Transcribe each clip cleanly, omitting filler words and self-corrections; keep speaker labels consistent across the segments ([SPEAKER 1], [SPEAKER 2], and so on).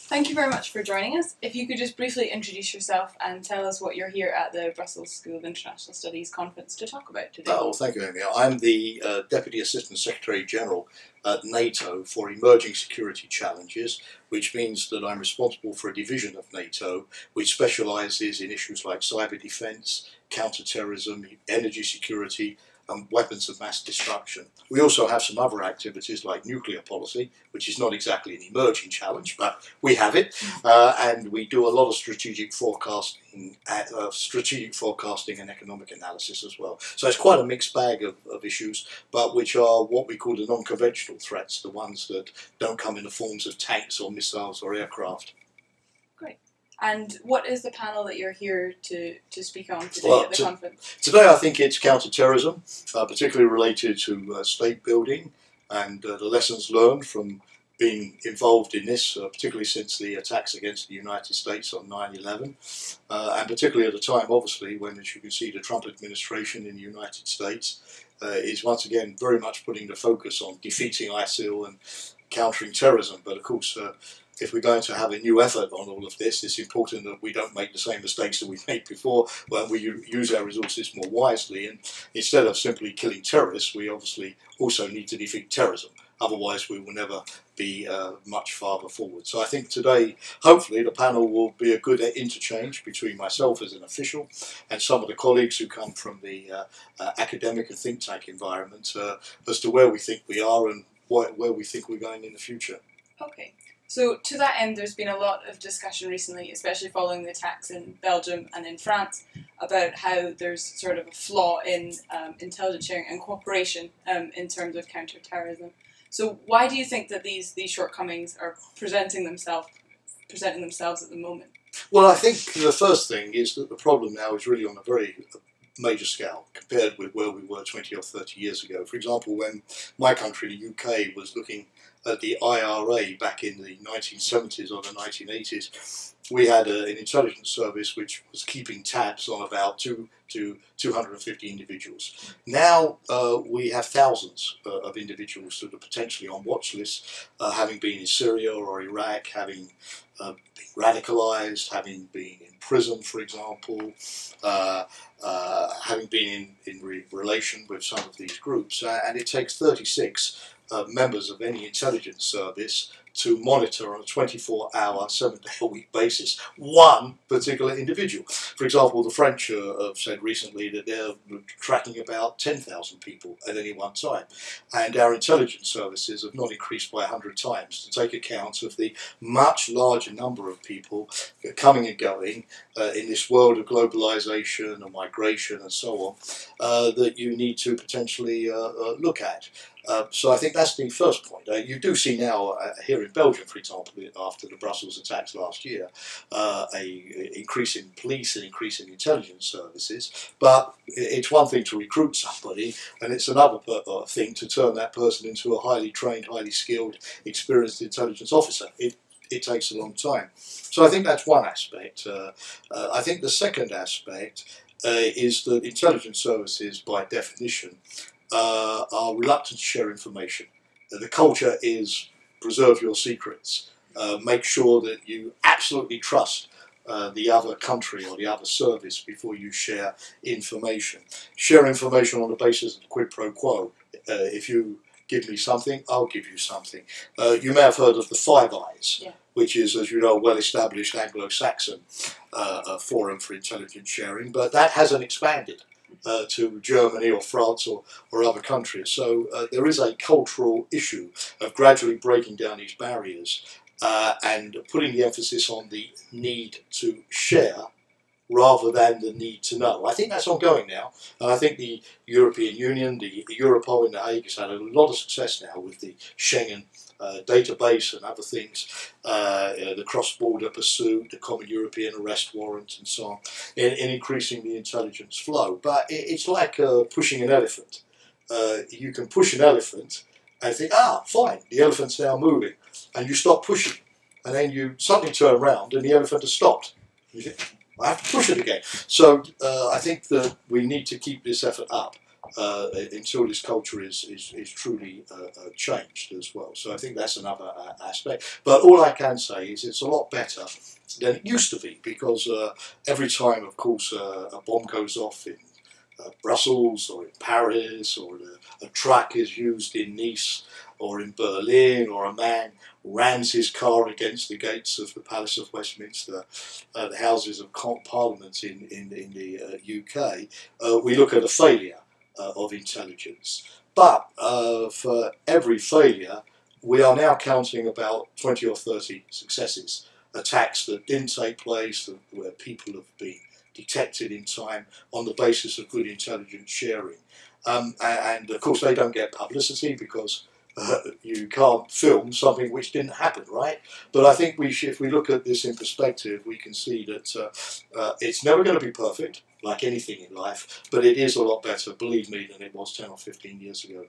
[SPEAKER 1] Thank you very much for joining us. If you could just briefly introduce yourself and tell us what you're here at the Brussels School of International Studies conference to talk about today.
[SPEAKER 2] Oh, thank you, Amy. I'm the Deputy Assistant Secretary General at NATO for Emerging Security Challenges, which means that I'm responsible for a division of NATO which specialises in issues like cyber defence, counter-terrorism, energy security, and weapons of mass destruction. We also have some other activities like nuclear policy, which is not exactly an emerging challenge, but we have it, and we do a lot of strategic forecasting and economic analysis as well. So it's quite a mixed bag of issues, but which are what we call the non-conventional threats, the ones that don't come in the forms of tanks or missiles or aircraft.
[SPEAKER 1] Great. And what is the panel that you're here to speak on today at the conference?
[SPEAKER 2] Today I think it's counter-terrorism, particularly related to state building and the lessons learned from being involved in this, particularly since the attacks against the United States on 9/11, and particularly at a time, obviously, when, as you can see, the Trump administration in the United States is once again very much putting the focus on defeating ISIL and countering terrorism. But of course, if we're going to have a new effort on all of this, it's important that we don't make the same mistakes that we've made before, when we use our resources more wisely. And instead of simply killing terrorists, we obviously also need to defeat terrorism. Otherwise, we will never be much farther forward. So I think today, hopefully, the panel will be a good interchange between myself as an official and some of the colleagues who come from the academic and think tank environment as to where we think we are and where we think we're going in the future.
[SPEAKER 1] Okay. So to that end, there's been a lot of discussion recently, especially following the attacks in Belgium and in France, about how there's sort of a flaw in intelligence sharing and cooperation in terms of counter-terrorism. So why do you think that these shortcomings are presenting themselves at the moment?
[SPEAKER 2] Well, I think the first thing is that the problem now is really on a very major scale compared with where we were 20 or 30 years ago. For example, when my country, the UK, was looking at the IRA back in the 1970s or the 1980s, we had an intelligence service which was keeping tabs on about 250 individuals. Now we have thousands of individuals that are potentially on watch lists, having been in Syria or Iraq, having been radicalised, having been in prison, for example, having been in relation with some of these groups. And it takes 36 members of any intelligence service to monitor on a 24-hour, 7-day-a-week basis one particular individual. For example, the French have said recently that they're tracking about 10,000 people at any one time, and our intelligence services have not increased by 100 times to take account of the much larger number of people coming and going in this world of globalization and migration and so on that you need to potentially look at. So I think that's the first point. You do see now here in Belgium, for example, after the Brussels attacks last year, an increase in police and increase in intelligence services. But it's one thing to recruit somebody, and it's another thing to turn that person into a highly trained, highly skilled, experienced intelligence officer. It takes a long time. So I think that's one aspect. I think the second aspect is that intelligence services, by definition, are reluctant to share information. The culture is preserve your secrets. Make sure that you absolutely trust the other country or the other service before you share information. Share information on the basis of quid pro quo. If you give me something, I'll give you something. You may have heard of the Five Eyes, yeah, which is, as you know, a well-established Anglo-Saxon forum for intelligence sharing, but that hasn't expanded to Germany or France or other countries. So there is a cultural issue of gradually breaking down these barriers and putting the emphasis on the need to share rather than the need to know. I think that's ongoing now, and I think the European Union, the Europol in The Hague, has had a lot of success now with the Schengen database and other things, the cross-border pursuit, the common European arrest warrant and so on, in increasing the intelligence flow. But it's like pushing an elephant. You can push an elephant and think, fine, the elephant's now moving, and you stop pushing, and then you suddenly turn around and the elephant has stopped. You think, I have to push it again. So I think that we need to keep this effort up. until this culture is truly changed as well. So I think that's another aspect. But all I can say is it's a lot better than it used to be, because every time, of course, a bomb goes off in Brussels or in Paris, or a truck is used in Nice or in Berlin, or a man rams his car against the gates of the Palace of Westminster, the Houses of Parliament in the UK, we look at a failure of intelligence. But for every failure, we are now counting about 20 or 30 successes, attacks that didn't take place, where people have been detected in time on the basis of good intelligence sharing. And of course they don't get publicity, because you can't film something which didn't happen, right? But I think if we look at this in perspective, we can see that it's never going to be perfect, like anything in life, but it is a lot better, believe me, than it was 10 or 15 years ago.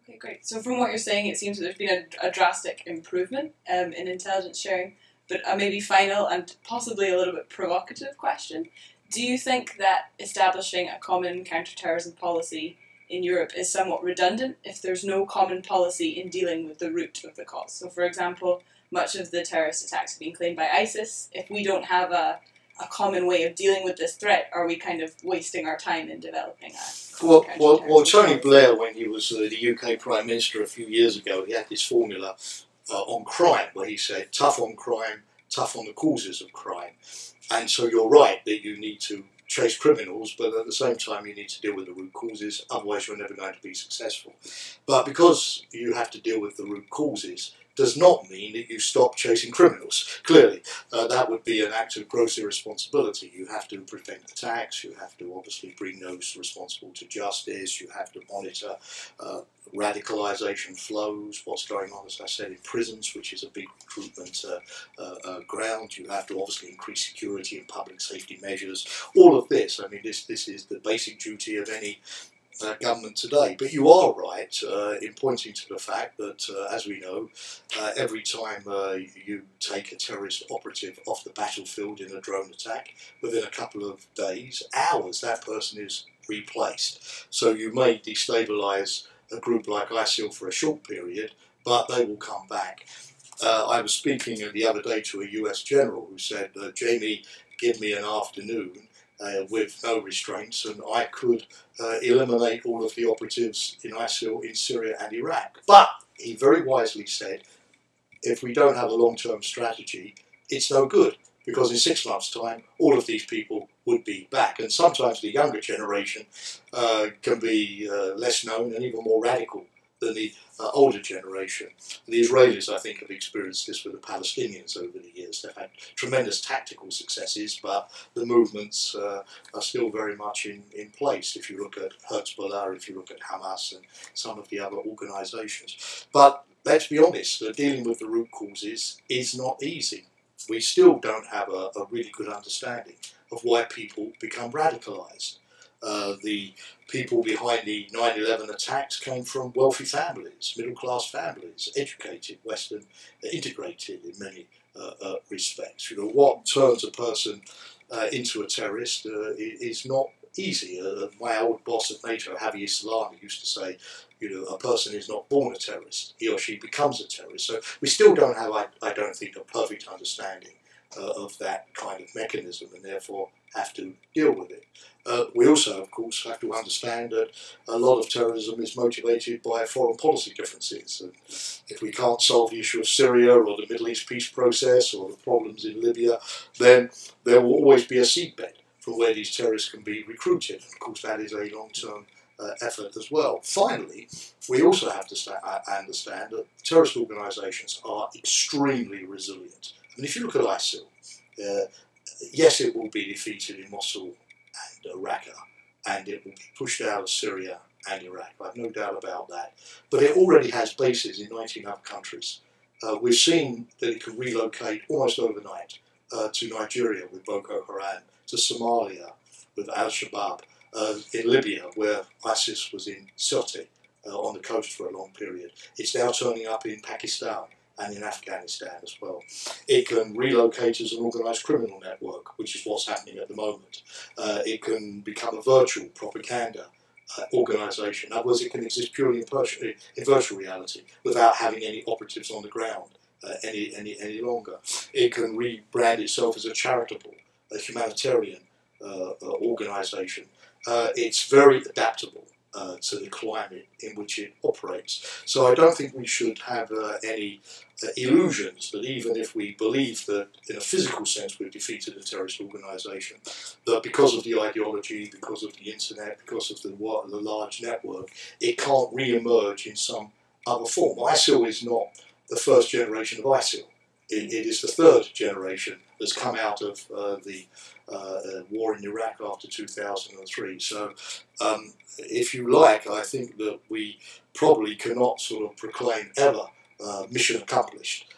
[SPEAKER 1] Okay, great. So from what you're saying, it seems that there's been a drastic improvement in intelligence sharing. But a maybe final and possibly a little bit provocative question. Do you think that establishing a common counterterrorism policy in Europe is somewhat redundant if there's no common policy in dealing with the root of the cause? So, for example, much of the terrorist attacks have been claimed by ISIS. If we don't have a common way of dealing with this threat, are we kind of wasting our time in developing a
[SPEAKER 2] Well, Tony Blair, when he was the UK Prime Minister a few years ago, he had this formula on crime, where he said, tough on crime, tough on the causes of crime. And so you're right that you need to chase criminals, but at the same time you need to deal with the root causes, otherwise you're never going to be successful. But because you have to deal with the root causes, does not mean that you stop chasing criminals. Clearly, that would be an act of gross irresponsibility. You have to prevent attacks, you have to obviously bring those responsible to justice, you have to monitor radicalisation flows, what's going on, as I said, in prisons, which is a big recruitment ground. You have to obviously increase security and public safety measures. All of this, I mean, this is the basic duty of any government today. But you are right in pointing to the fact that, as we know, every time you take a terrorist operative off the battlefield in a drone attack, within a couple of days, hours, that person is replaced. So you may destabilise a group like ISIL for a short period, but they will come back. I was speaking the other day to a US general who said, Jamie, give me an afternoon with no restraints and I could eliminate all of the operatives in ISIL in Syria and Iraq. But he very wisely said, if we don't have a long-term strategy, it's no good, because in 6 months' time, all of these people would be back. And sometimes the younger generation can be less known and even more radical than the older generation. The Israelis, I think, have experienced this with the Palestinians over the years. They've had tremendous tactical successes, but the movements are still very much in place. If you look at Hezbollah, if you look at Hamas and some of the other organisations. But let's be honest, dealing with the root causes is not easy. We still don't have a really good understanding of why people become radicalised. The people behind the 9/11 attacks came from wealthy families, middle-class families, educated, Western, integrated in many respects. You know, what turns a person into a terrorist is not easy. My old boss at NATO, Javier Solana, used to say, you know, a person is not born a terrorist, he or she becomes a terrorist. So we still don't have, I don't think, a perfect understanding of that kind of mechanism, and therefore have to deal with it. We also, of course, have to understand that a lot of terrorism is motivated by foreign policy differences. And if we can't solve the issue of Syria or the Middle East peace process or the problems in Libya, then there will always be a seedbed from where these terrorists can be recruited. Of course, that is a long-term effort as well. Finally, we also have to understand that terrorist organisations are extremely resilient. I mean, if you look at ISIL, yes, it will be defeated in Mosul and Raqqa, and it will be pushed out of Syria and Iraq. I have no doubt about that. But it already has bases in 19 other countries. We've seen that it can relocate almost overnight to Nigeria with Boko Haram, to Somalia with Al-Shabaab, in Libya, where ISIS was in Sirte on the coast for a long period. It's now turning up in Pakistan and in Afghanistan as well. It can relocate as an organised criminal network, which is what's happening at the moment. It can become a virtual propaganda organisation. In other words, it can exist purely in virtual reality without having any operatives on the ground any longer. It can rebrand itself as a charitable, a humanitarian organisation. It's very adaptable to the climate in which it operates. So I don't think we should have any illusions that even if we believe that in a physical sense we've defeated a terrorist organisation, that because of the ideology, because of the internet, because of the large network, it can't re-emerge in some other form. ISIL is not the first generation of ISIL. It is the third generation that's come out of the war in Iraq after 2003. So if you like, I think that we probably cannot sort of proclaim ever mission accomplished.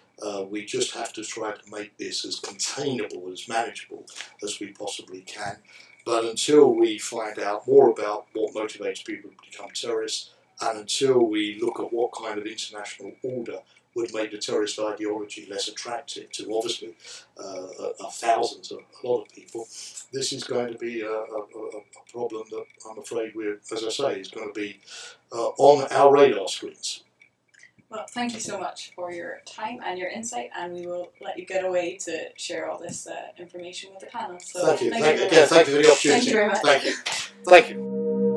[SPEAKER 2] We just have to try to make this as containable, as manageable as we possibly can. But until we find out more about what motivates people to become terrorists, and until we look at what kind of international order would make the terrorist ideology less attractive to obviously thousands, a lot of people, this is going to be a problem that I'm afraid we're, as I say, is going to be on our radar screens.
[SPEAKER 1] Well, thank you so much for your time and your insight, and we will let you get away to share all this information with the panel. So
[SPEAKER 2] thank you. Thank you for the opportunity.
[SPEAKER 1] Thank you very much.
[SPEAKER 2] Thank you. Thank you.